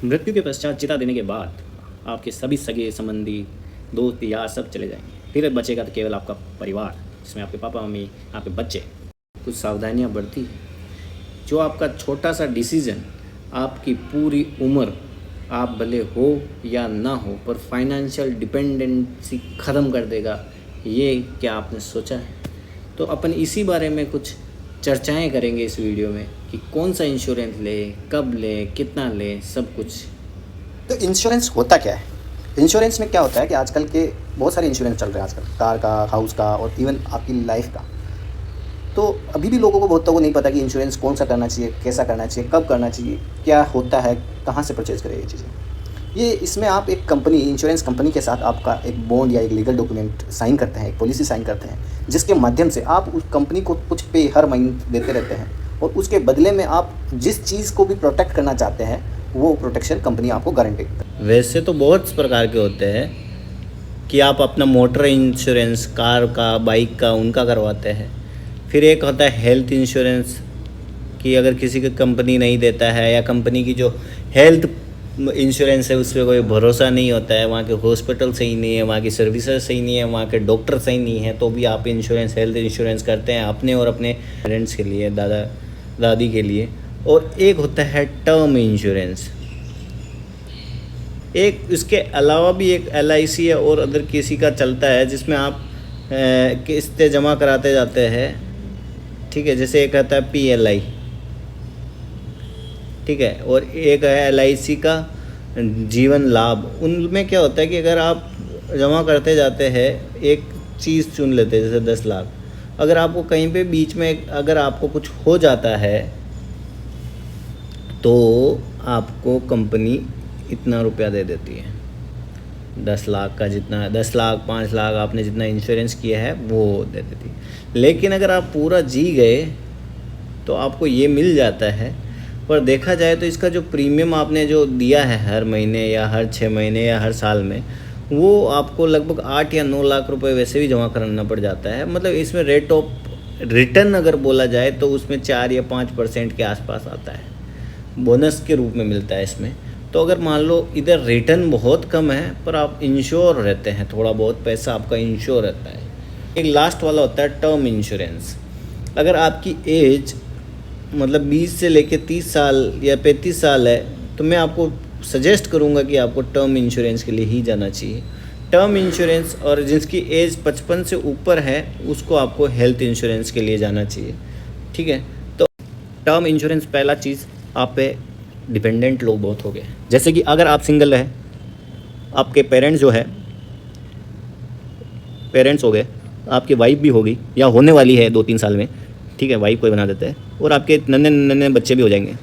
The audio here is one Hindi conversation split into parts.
मृत्यु के पश्चात चिता देने के बाद आपके सभी सगे संबंधी दोस्त यार सब चले जाएंगे, फिर बचेगा तो केवल आपका परिवार, जिसमें आपके पापा मम्मी, आपके बच्चे। कुछ सावधानियां बरती जो आपका छोटा सा डिसीजन आपकी पूरी उम्र, आप भले हो या ना हो, पर फाइनेंशियल डिपेंडेंसी ख़त्म कर देगा। ये क्या आपने सोचा है? तो अपन इसी बारे में कुछ चर्चाएं करेंगे इस वीडियो में कि कौन सा इंश्योरेंस ले, कब ले, कितना ले, सब कुछ। तो इंश्योरेंस होता क्या है? इंश्योरेंस में क्या होता है कि आजकल के बहुत सारे इंश्योरेंस चल रहे हैं आजकल, कार का, हाउस का और इवन आपकी लाइफ का। तो अभी भी लोगों को, बहुतों को नहीं पता कि इंश्योरेंस कौन सा करना चाहिए, कैसा करना चाहिए, कब करना चाहिए, क्या होता है, कहाँ से परचेज़ करें ये चीज़ें। ये इसमें आप एक कंपनी, इंश्योरेंस कंपनी के साथ आपका एक बॉन्ड या एक लीगल डॉक्यूमेंट साइन करते हैं, एक पॉलिसी साइन करते हैं, जिसके माध्यम से आप उस कंपनी को कुछ पे हर महीने देते रहते हैं और उसके बदले में आप जिस चीज़ को भी प्रोटेक्ट करना चाहते हैं वो प्रोटेक्शन कंपनी आपको गारंटी देती है। वैसे तो बहुत प्रकार के होते हैं कि आप अपना मोटर इंश्योरेंस, कार का, बाइक का, उनका करवाते हैं। फिर एक होता है हेल्थ इंश्योरेंस कि अगर किसी की कंपनी नहीं देता है या कंपनी की जो हेल्थ इंश्योरेंस है उस पर कोई भरोसा नहीं होता है, वहाँ के हॉस्पिटल सही नहीं है, वहाँ की सर्विसेज सही नहीं है, वहाँ के डॉक्टर सही नहीं है, तो भी आप इंश्योरेंस, हेल्थ इंश्योरेंस करते हैं अपने और अपने पेरेंट्स के लिए, दादा दादी के लिए। और एक होता है टर्म इंश्योरेंस। एक इसके अलावा भी एक LIC है और अदर किसी का चलता है जिसमें आप किस्तें जमा कराते जाते हैं, ठीक है। जैसे एक आता है PLI, ठीक है, और एक है LIC का जीवन लाभ। उनमें क्या होता है कि अगर आप जमा करते जाते हैं, एक चीज़ चुन लेते हैं, जैसे 10 लाख, अगर आपको कहीं पे बीच में अगर आपको कुछ हो जाता है तो आपको कंपनी इतना रुपया दे देती है। 10 लाख का जितना, 10 लाख, 5 लाख आपने जितना इंश्योरेंस किया है वो दे देती है। लेकिन अगर आप पूरा जी गए तो आपको ये मिल जाता है, पर देखा जाए तो इसका जो प्रीमियम आपने जो दिया है हर महीने या हर 6 महीने या हर साल में, वो आपको लगभग 8 या 9 लाख रुपए वैसे भी जमा कराना पड़ जाता है। मतलब इसमें रेट ऑफ रिटर्न अगर बोला जाए तो उसमें 4 या 5% के आसपास आता है, बोनस के रूप में मिलता है इसमें। तो अगर मान लो इधर रिटर्न बहुत कम है पर आप इंश्योर रहते हैं, थोड़ा बहुत पैसा आपका इंश्योर रहता है। एक लास्ट वाला होता है टर्म इंश्योरेंस। अगर आपकी एज मतलब 20 से लेकर 30 साल या 35 साल है तो मैं आपको सजेस्ट करूंगा कि आपको टर्म इंश्योरेंस के लिए ही जाना चाहिए। टर्म इंश्योरेंस, और जिसकी एज 55 से ऊपर है उसको आपको हेल्थ इंश्योरेंस के लिए जाना चाहिए, ठीक है। तो टर्म इंश्योरेंस, पहला चीज़, आप पे डिपेंडेंट लोग बहुत हो गए। जैसे कि अगर आप सिंगल है, आपके पेरेंट्स जो है, पेरेंट्स हो गए, आपकी वाइफ भी होगी या होने वाली है 2-3 साल में, ठीक है, वाइफ कोई बना देता है, और आपके नन्हे नन्हे बच्चे भी हो जाएंगे,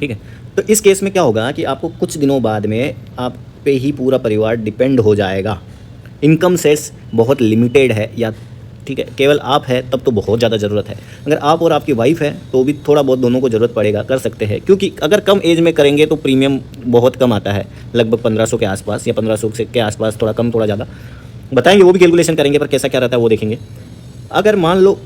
ठीक है। तो इस केस में क्या होगा कि आपको कुछ दिनों बाद में आप पे ही पूरा परिवार डिपेंड हो जाएगा। इनकम सोर्स बहुत लिमिटेड है, या ठीक है, केवल आप है तब तो बहुत ज़्यादा ज़रूरत है। अगर आप और आपकी वाइफ है तो भी थोड़ा बहुत दोनों को ज़रूरत पड़ेगा, कर सकते हैं, क्योंकि अगर कम एज में करेंगे तो प्रीमियम बहुत कम आता है, लगभग 1500 के आसपास या 1500 के आसपास, थोड़ा कम थोड़ा ज़्यादा बताएंगे, वो भी कैलकुलेशन करेंगे, पर कैसा क्या रहता है वो देखेंगे। अगर मान लो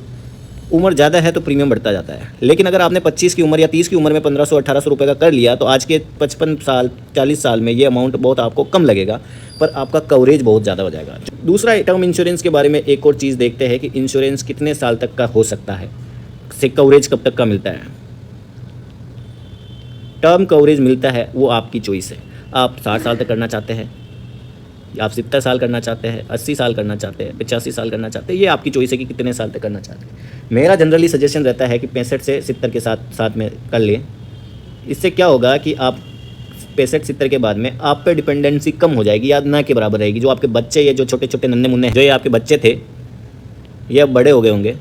उम्र ज़्यादा है तो प्रीमियम बढ़ता जाता है, लेकिन अगर आपने 25 की उम्र या 30 की उम्र में 1500-1800 रुपये का कर लिया तो आज के 55 साल 40 साल में ये अमाउंट बहुत आपको कम लगेगा, पर आपका कवरेज बहुत ज़्यादा हो जाएगा। दूसरा, टर्म इंश्योरेंस के बारे में एक और चीज़ देखते हैं कि इंश्योरेंस कितने साल तक का हो सकता है, से कवरेज कब तक का मिलता है। टर्म कवरेज मिलता है वो आपकी चॉइस है। आप 60 साल तक करना चाहते हैं, आप 70 साल करना चाहते हैं, 80 साल करना चाहते हैं, 85 साल करना चाहते हैं, ये आपकी चॉइस है कि कितने साल तक करना चाहते हैं। मेरा जनरली सजेशन रहता है कि 65 से 70 के साथ में कर लें। इससे क्या होगा कि आप 65-70 के बाद में आप पे डिपेंडेंसी कम हो जाएगी या ना के बराबर रहेगी। जो आपके बच्चे, ये जो छोटे छोटे नन्हे मुन्ने जो ये आपके बच्चे थे, ये अब बड़े हो गए होंगे,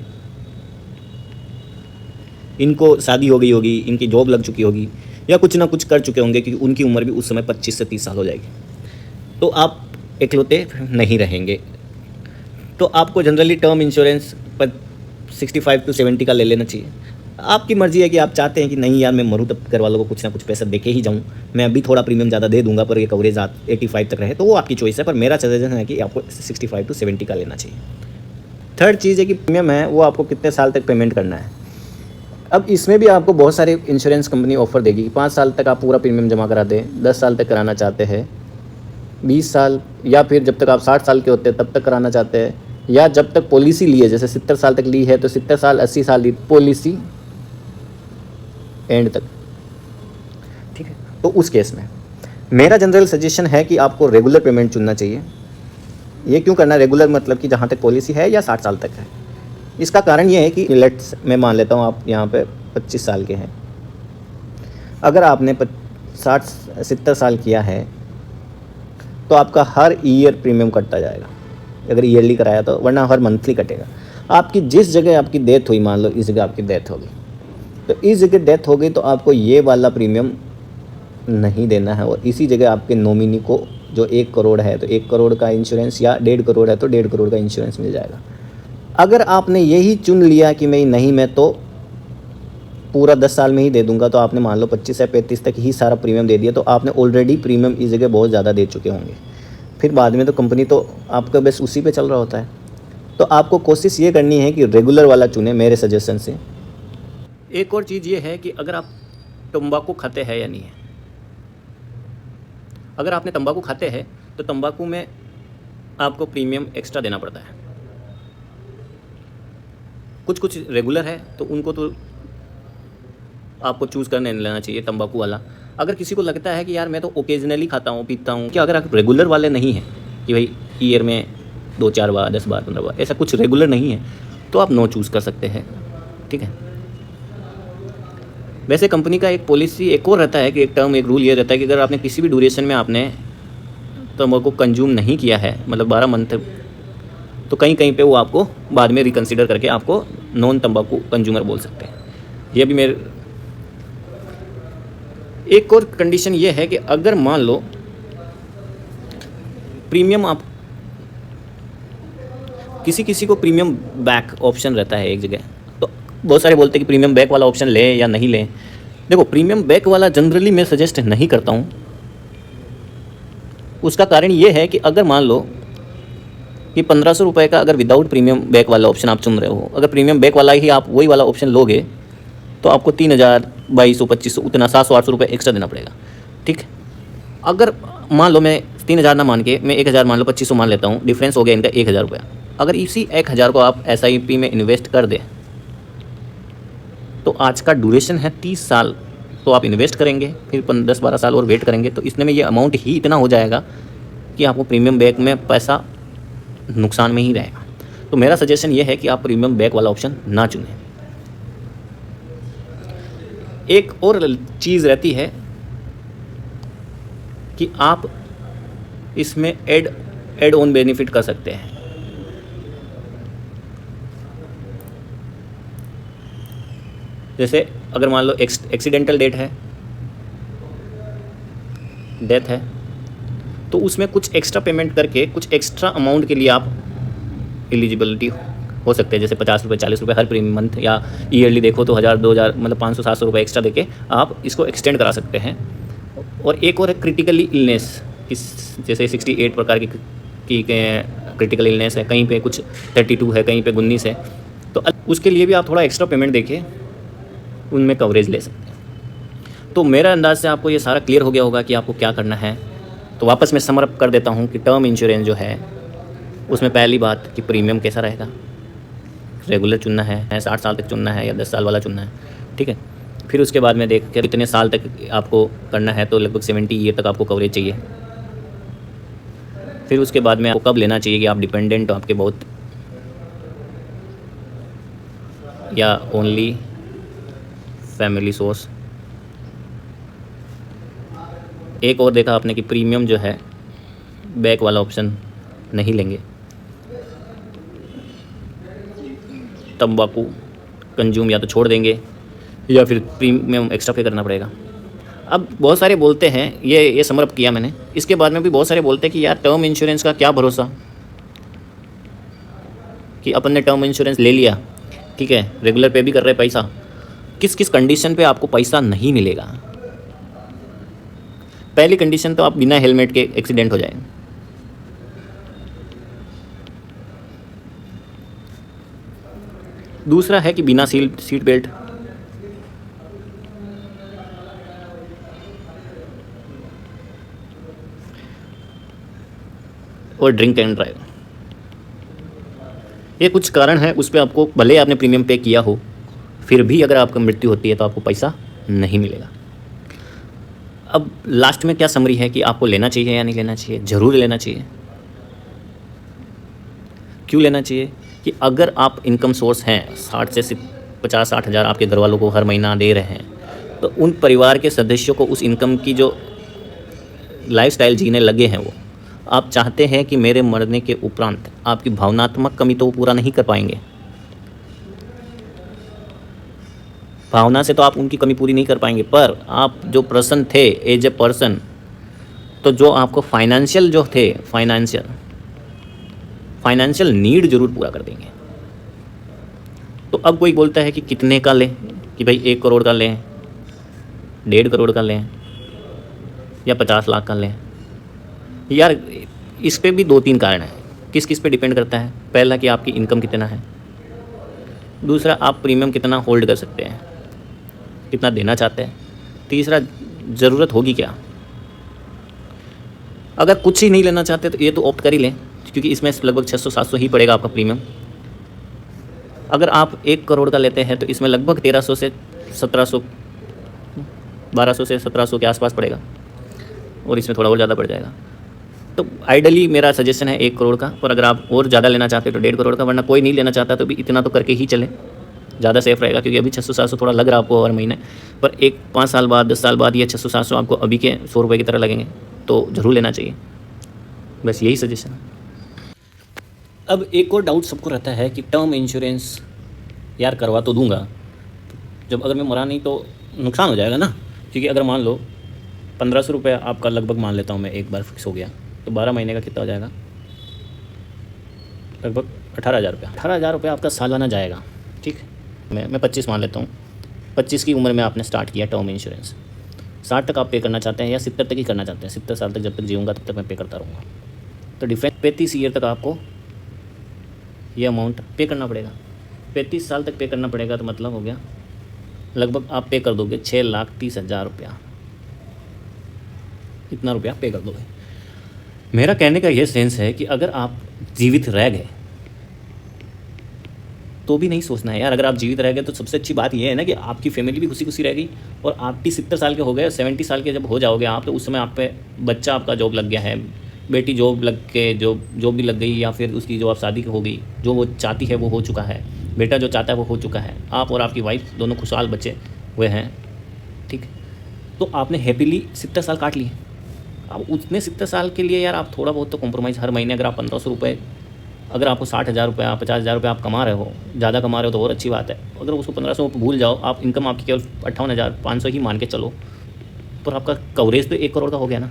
इनको शादी हो गई होगी, इनकी जॉब लग चुकी होगी या कुछ ना कुछ कर चुके होंगे, क्योंकि उनकी उम्र भी उस समय 25 से 30 साल हो जाएगी, तो आप इकलौते नहीं रहेंगे। तो आपको जनरली टर्म इंश्योरेंस पर 65 to 70 का ले लेना चाहिए। आपकी मर्ज़ी है कि आप चाहते हैं कि नहीं यार मैं मरूँ तब घर वालों को कुछ ना कुछ पैसा दे के ही जाऊँ, मैं अभी थोड़ा प्रीमियम ज़्यादा दे दूंगा पर ये कवरेज 85 तक रहे, तो वो आपकी चॉइस है, पर मेरा सजेशन है कि आपको 65 to 70 का लेना चाहिए। थर्ड चीज़ है कि प्रीमियम है वो आपको कितने साल तक पेमेंट करना है। अब इसमें भी आपको बहुत सारे इंश्योरेंस कंपनी ऑफ़र देगी कि 5 साल तक आप पूरा प्रीमियम जमा करा दें, 10 साल तक कराना चाहते हैं, 20 साल, या फिर जब तक आप 60 साल के होते हैं तब तक कराना चाहते हैं, या जब तक पॉलिसी ली है, जैसे 70 साल तक ली है तो 70 साल 80 साल ली पॉलिसी एंड तक, ठीक है। तो उस केस में मेरा जनरल सजेशन है कि आपको रेगुलर पेमेंट चुनना चाहिए। ये क्यों करना रेगुलर, मतलब कि जहाँ तक पॉलिसी है या 60 साल तक है। इसका कारण ये है कि लेट्स मैं मान लेता हूँ आप यहाँ पे 25 साल के हैं, अगर आपने 60-70 साल किया है तो आपका हर ईयर प्रीमियम कटता जाएगा अगर ईयरली कराया तो, वरना हर मंथली कटेगा। आपकी जिस जगह आपकी डेथ हुई, मान लो इस जगह आपकी डेथ होगी, तो इस जगह डेथ हो गई तो आपको ये वाला प्रीमियम नहीं देना है, और इसी जगह आपके नॉमिनी को जो 1 करोड़ है तो 1 करोड़ का इंश्योरेंस, या 1.5 करोड़ है तो 1.5 करोड़ का इंश्योरेंस मिल जाएगा। अगर आपने यही चुन लिया कि मैं तो पूरा 10 साल में ही दे दूंगा, तो आपने मान लो 25 से 35 तक ही सारा प्रीमियम दे दिया, तो आपने ऑलरेडी प्रीमियम इस जगह बहुत ज़्यादा दे चुके होंगे। फिर बाद में तो कंपनी तो आपका बस उसी पे चल रहा होता है। तो आपको कोशिश ये करनी है कि रेगुलर वाला चुने, मेरे सजेशन से। एक और चीज़ ये है कि अगर आप तंबाकू खाते हैं या नहीं है, अगर आपने तंबाकू खाते हैं तो तंबाकू में आपको प्रीमियम एक्स्ट्रा देना पड़ता है। कुछ रेगुलर है तो उनको तो आपको चूज़ करने लेना चाहिए तंबाकू वाला। अगर किसी को लगता है कि यार मैं तो ओकेजनली खाता हूँ, पीता हूँ, कि अगर आप रेगुलर वाले नहीं हैं कि भाई ईयर में 2-4 बार, 10 बार, 15 बार, ऐसा कुछ रेगुलर नहीं है, तो आप नो चूज़ कर सकते हैं, ठीक है। वैसे कंपनी का एक पॉलिसी एक और रहता है कि एक टर्म, एक रूल ये रहता है कि अगर आपने किसी भी ड्यूरेशन में आपने तंबाकू कंज्यूम नहीं किया है, मतलब 12 मंथ, तो कहीं कहीं पे वो आपको बाद में रिकंसिडर करके आपको नॉन तंबाकू कंज्यूमर बोल सकते हैं। ये भी मेरे एक और कंडीशन ये है कि अगर मान लो प्रीमियम आप किसी को प्रीमियम बैक ऑप्शन रहता है एक जगह, तो बहुत सारे बोलते हैं कि प्रीमियम बैक वाला ऑप्शन लें या नहीं लें। देखो, प्रीमियम बैक वाला जनरली मैं सजेस्ट नहीं करता हूँ। उसका कारण ये है कि अगर मान लो कि 1500 रुपये का अगर विदाउट प्रीमियम बैक वाला ऑप्शन आप चुन रहे हो, अगर प्रीमियम बैक वाला ही आप वही वाला ऑप्शन लोगे तो आपको 3000, 2200, 2500, उतना 700-800 रुपये एक्स्ट्रा देना पड़ेगा, ठीक है। अगर मान लो मैं 3000 ना मान के मैं 1000 मान लो, 2500 मान लेता हूँ, डिफरेंस हो गया इनका 1000 रुपया। अगर इसी 1000 को आप SIP में इन्वेस्ट कर दें तो आज का ड्यूरेशन है 30 साल, तो आप इन्वेस्ट करेंगे फिर 10-12 साल और वेट करेंगे, तो इसमें ये अमाउंट ही इतना हो जाएगा कि आपको प्रीमियम बैक में पैसा नुकसान में ही रहेगा। तो मेरा सजेशन ये है कि आप प्रीमियम बैक वाला ऑप्शन ना चुनें। एक और चीज़ रहती है कि आप इसमें एड ऑन बेनिफिट कर सकते हैं। जैसे अगर मान लो एक्सीडेंटल डेथ है तो उसमें कुछ एक्स्ट्रा पेमेंट करके कुछ एक्स्ट्रा अमाउंट के लिए आप एलिजिबिलिटी हो सकते हैं। जैसे 50 रुपये, 40 रुपये हर प्रीमियम मंथ, या ईयरली देखो तो 1000-2000, मतलब 500-700 रुपये एक्स्ट्रा देके आप इसको एक्सटेंड करा सकते हैं। और एक और है क्रिटिकली इलनेस, जैसे 68 प्रकार की क्रिटिकल इलनेस है, कहीं पे कुछ 32 है, कहीं पे 19 है, तो उसके लिए भी आप थोड़ा एक्स्ट्रा पेमेंट देके उनमें कवरेज ले सकते हैं। तो मेरा अंदाज़ से आपको ये सारा क्लियर हो गया होगा कि आपको क्या करना है। तो वापस मैं समरअप कर देता हूँ कि टर्म इंश्योरेंस जो है उसमें पहली बात कि प्रीमियम कैसा रहेगा, रेगुलर चुनना है, 60 साल तक चुनना है या 10 साल वाला चुनना है, ठीक है। फिर उसके बाद में देख के कितने साल तक आपको करना है, तो लगभग 70 ईयर तक आपको कवरेज चाहिए। फिर उसके बाद में आपको कब लेना चाहिए कि आप डिपेंडेंट हो आपके बहुत, या ओनली फैमिली सोर्स। एक और देखा आपने कि प्रीमियम जो है बैक वाला ऑप्शन नहीं लेंगे, तंबाकू कंज्यूम या तो छोड़ देंगे या फिर प्रीमियम एक्स्ट्रा पे करना पड़ेगा। अब बहुत सारे बोलते हैं, ये समरअप किया मैंने, इसके बाद में भी बहुत सारे बोलते हैं कि यार टर्म इंश्योरेंस का क्या भरोसा, कि अपन ने टर्म इंश्योरेंस ले लिया, ठीक है, रेगुलर पे भी कर रहे पैसा, किस किस कंडीशन पे आपको पैसा नहीं मिलेगा। पहली कंडीशन तो आप बिना हेलमेट के एक्सीडेंट हो जाए। दूसरा है कि बिना सीट बेल्ट और ड्रिंक एंड ड्राइव। ये कुछ कारण है, उस पर आपको भले आपने प्रीमियम पे किया हो, फिर भी अगर आपका मृत्यु होती है तो आपको पैसा नहीं मिलेगा। अब लास्ट में क्या समरी है कि आपको लेना चाहिए या नहीं लेना चाहिए? ज़रूर लेना चाहिए। क्यों लेना चाहिए? कि अगर आप इनकम सोर्स हैं 60 से 50-60 हज़ार आपके घर वालों को हर महीना दे रहे हैं, तो उन परिवार के सदस्यों को उस इनकम की जो लाइफस्टाइल जीने लगे हैं, वो आप चाहते हैं कि मेरे मरने के उपरांत आपकी भावनात्मक कमी तो वो पूरा नहीं कर पाएंगे। भावना से तो आप उनकी कमी पूरी नहीं कर पाएंगे, पर आप जो पर्सन थे एज ए पर्सन, तो जो आपको फाइनेंशियल जो थे फाइनेंशियल नीड ज़रूर पूरा कर देंगे। तो अब कोई बोलता है कि कितने का लें, कि भाई 1 करोड़ का लें, 1.5 करोड़ का लें, या 50 लाख का लें। यार इस पे भी 2-3 कारण हैं। किस किस पे डिपेंड करता है? पहला कि आपकी इनकम कितना है, दूसरा आप प्रीमियम कितना होल्ड कर सकते हैं, कितना देना चाहते हैं, तीसरा ज़रूरत होगी क्या। अगर कुछ ही नहीं लेना चाहते तो ये तो ऑप्ट कर ही लें, क्योंकि इसमें लगभग 600-700 ही पड़ेगा आपका प्रीमियम। अगर आप 1 करोड़ का लेते हैं तो इसमें लगभग 1300 से 1700, 1200 से 1700 के आसपास पड़ेगा, और इसमें थोड़ा और ज़्यादा पड़ जाएगा। तो आइडली मेरा सजेशन है 1 करोड़ का, पर अगर आप और ज़्यादा लेना चाहते हो तो 1.5 करोड़ का, वरना कोई नहीं लेना चाहता तो भी इतना तो करके ही चले, ज़्यादा सेफ रहेगा। क्योंकि अभी 600-700 थोड़ा लग रहा है आपको हर महीने, पर 5 साल बाद 10 साल बाद ये 600-700 आपको अभी के 100 रुपये की तरह लगेंगे, तो ज़रूर लेना चाहिए। बस यही सजेशन है। अब एक और डाउट सबको रहता है कि टर्म इंश्योरेंस यार करवा तो दूंगा, जब अगर मैं मरा नहीं तो नुकसान हो जाएगा ना। क्योंकि अगर मान लो 1500 रुपये आपका लगभग मान लेता हूँ मैं, एक बार फिक्स हो गया, तो 12 महीने का कितना हो जाएगा? लगभग 18,000 रुपये। 18,000 रुपये आपका सालाना जाएगा। ठीक, मैं 25 मान लेता हूँ। 25 की उम्र में आपने स्टार्ट किया टर्म इंश्योरेंस, 60 तक आप पे करना चाहते हैं या 70 तक ही करना चाहते हैं? 70 साल तक जब तक जीऊँगा तब तक मैं पे करता रहूँगा। तो डिफरेंट 35 ईयर तक आपको ये अमाउंट पे करना पड़ेगा। 35 साल तक पे करना पड़ेगा, तो मतलब हो गया लगभग आप पे कर दोगे 6,30,000 रुपया। इतना रुपया पे कर दोगे। मेरा कहने का ये सेंस है कि अगर आप जीवित रह गए तो भी नहीं सोचना है यार। अगर आप जीवित रह गए तो सबसे अच्छी बात यह है ना कि आपकी फैमिली भी खुशी खुशी रह गई, और आप भी 70 साल के हो गए, 70 साल के जब हो जाओगे आप, तो उस समय आप पे बच्चा आपका जॉब लग गया है, बेटी जॉब लग के जॉब भी लग गई, या फिर उसकी जो आप शादी हो गई, जो वो चाहती है वो हो चुका है, बेटा जो चाहता है वो हो चुका है, आप और आपकी वाइफ दोनों खुशहाल बच्चे हुए हैं। ठीक, तो आपने हैप्पीली 70 साल काट लिए। अब उतने 70 साल के लिए यार आप थोड़ा बहुत तो कॉम्प्रोमाइज़ हर महीने, अगर आप 1500 रुपये, अगर आपको 60,000 रुपये 50,000 रुपये आप कमा रहे हो, ज़्यादा कमा रहे हो तो और अच्छी बात है। अगर उसको 1500 भूल जाओ, आप इनकम आपकी केवल 58,500 ही मान के चलो, पर आपका कवरेज तो 1 करोड़ का हो गया ना।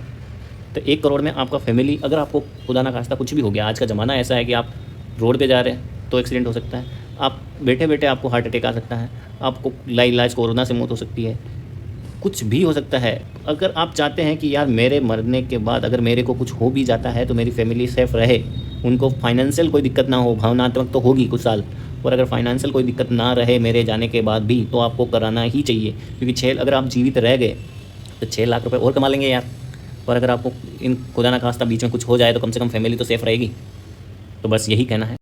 तो 1 करोड़ में आपका फैमिली, अगर आपको खुदा ना खास्ता कुछ भी हो गया, आज का ज़माना ऐसा है कि आप रोड पे जा रहे हैं तो एक्सीडेंट हो सकता है, आप बैठे बैठे आपको हार्ट अटैक आ सकता है, आपको लाइलाज कोरोना से मौत हो सकती है, कुछ भी हो सकता है। अगर आप चाहते हैं कि यार मेरे मरने के बाद अगर मेरे को कुछ हो भी जाता है तो मेरी फैमिली सेफ रहे, उनको फाइनेंशियल कोई दिक्कत ना हो, भावनात्मक तो होगी कुछ साल, और अगर फाइनेंशियल कोई दिक्कत ना रहे मेरे जाने के बाद भी, तो आपको कराना ही चाहिए। क्योंकि अगर आप जीवित रह गए तो 6 लाख रुपए और कमा लेंगे यार, और अगर आपको इन खुदा ना खास्ता बीच में कुछ हो जाए तो कम से कम फैमिली तो सेफ रहेगी। तो बस यही कहना है।